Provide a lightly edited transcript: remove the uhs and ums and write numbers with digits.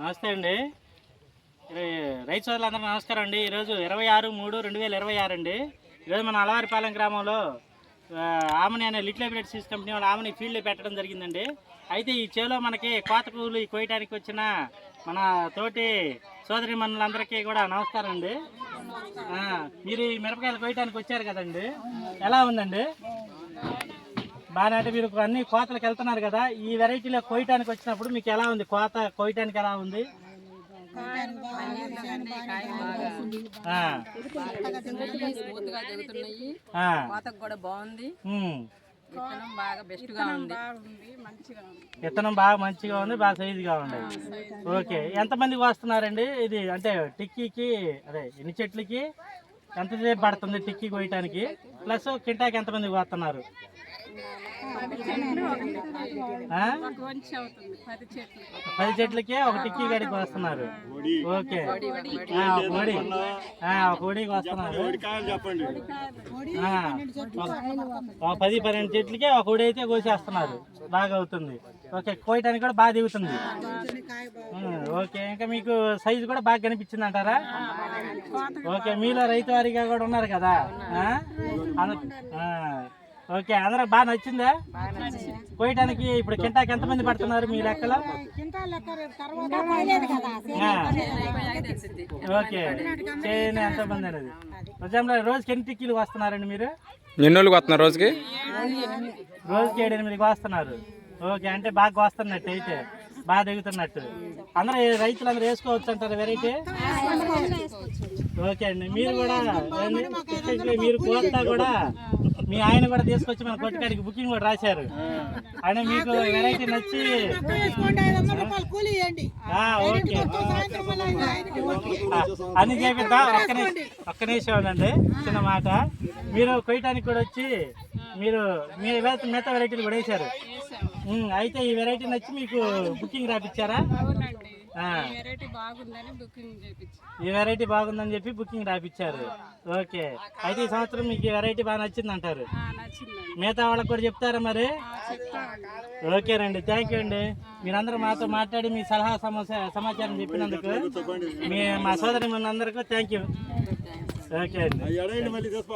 నమస్తే అండి. రైతు సోదరులందరికీ నమస్కారం అండి. ఈరోజు 26/3/2026 అండి. ఈరోజు మన అలవారిపాలెం గ్రామంలో ఆమని అనే లిటిల్ హైబ్రిడ్ సీడ్స్ కంపెనీ వాళ్ళు ఆమని ఫీల్డ్లో పెట్టడం జరిగిందండి. అయితే ఈ చేలో మనకి కోత కూలి కోయటానికి వచ్చిన మన తోటి సోదరి మనులందరికీ కూడా నమస్కారం అండి. మీరు ఈ మిరపకాయలు కోయటానికి వచ్చారు కదండి, ఎలా ఉందండి? బాగా, అంటే మీరు అన్ని కోతలకు వెళ్తున్నారు కదా, ఈ వెరైటీలో కోయటానికి వచ్చినప్పుడు మీకు ఎలా ఉంది? కోత కోయటానికి ఎలా ఉంది? విత్తనం బాగా మంచిగా ఉంది, బాగా సైజుగా ఉంది. ఓకే, ఎంతమందికి వస్తున్నారండి ఇది? అంటే టిక్కీకి అదే ఎన్ని చెట్లకి ఎంతసేపు పడుతుంది టిక్కీ కోయటానికి? ప్లస్ కింటాకి ఎంతమందికి వస్తున్నారు? 10 చెట్లకే ఒక టిక్కీ గడికి వస్తున్నారు. ఓకే, ఒక ఒడికి వస్తున్నారు. 10-12 చెట్లకే ఒక ఒడి అయితే కోసేస్తున్నారు. బాగా అవుతుంది. ఓకే, కోయటానికి కూడా బాగా దిగుతుంది. ఓకే, ఇంకా మీకు సైజు కూడా బాగా కనిపించింది అంటారా? ఓకే, మీలో రైతు వారిగా కూడా ఉన్నారు కదా. ఓకే, అందరికి బాగా నచ్చిందా కోయటానికి? ఇప్పుడు కింటాకి ఎంతమంది పడుతున్నారు మీ లెక్కలో? ఓకే, చేయని ఎంతమంది అనేది నిజంగా రోజుకి ఎన్ని టిక్కీలు వస్తున్నారండి మీరు? ఎన్ని రోజులకు వస్తున్నారు? రోజుకి 7-8 వస్తున్నారు. ఓకే, అంటే బాగా వస్తున్నట్టు, అయితే బాగా దిగుతున్నట్టు. అందరూ రైతులందరూ వేసుకోవచ్చు అంటారు వెరైటీ? ఓకే అండి, మీరు కూడా మీరు కోస్తా కూడా మీ ఆయన కూడా తీసుకొచ్చి మన కొట్టుకాడికి బుకింగ్ కూడా రాశారు. ఆయన మీకు వెరైటీ నచ్చి ఓకే అన్ని చేపిద్దాం. ఒక్క నిమిషం ఉందండి, చిన్న మాట. మీరు కొయ్యటానికి కూడా వచ్చి మీరు మిగతా వెరైటీలు కూడా వేశారు. అయితే ఈ వెరైటీ నచ్చి మీకు బుకింగ్ రాపిచ్చారా? ఈ వెరైటీ బాగుందని చెప్పి బుకింగ్ రాపిచ్చారు. ఓకే, అయితే ఈ సంవత్సరం మీకు ఈ వెరైటీ బాగా నచ్చింది అంటారు. మిగతా వాళ్ళకి కూడా చెప్తారా మరి? ఓకేనండి, థ్యాంక్ యూ అండి. మీరందరూ మాతో మాట్లాడి మీ సలహా సమాచారం చెప్పినందుకు మా సోదరి మనందరికీ థ్యాంక్ యూ. ఓకే అండి.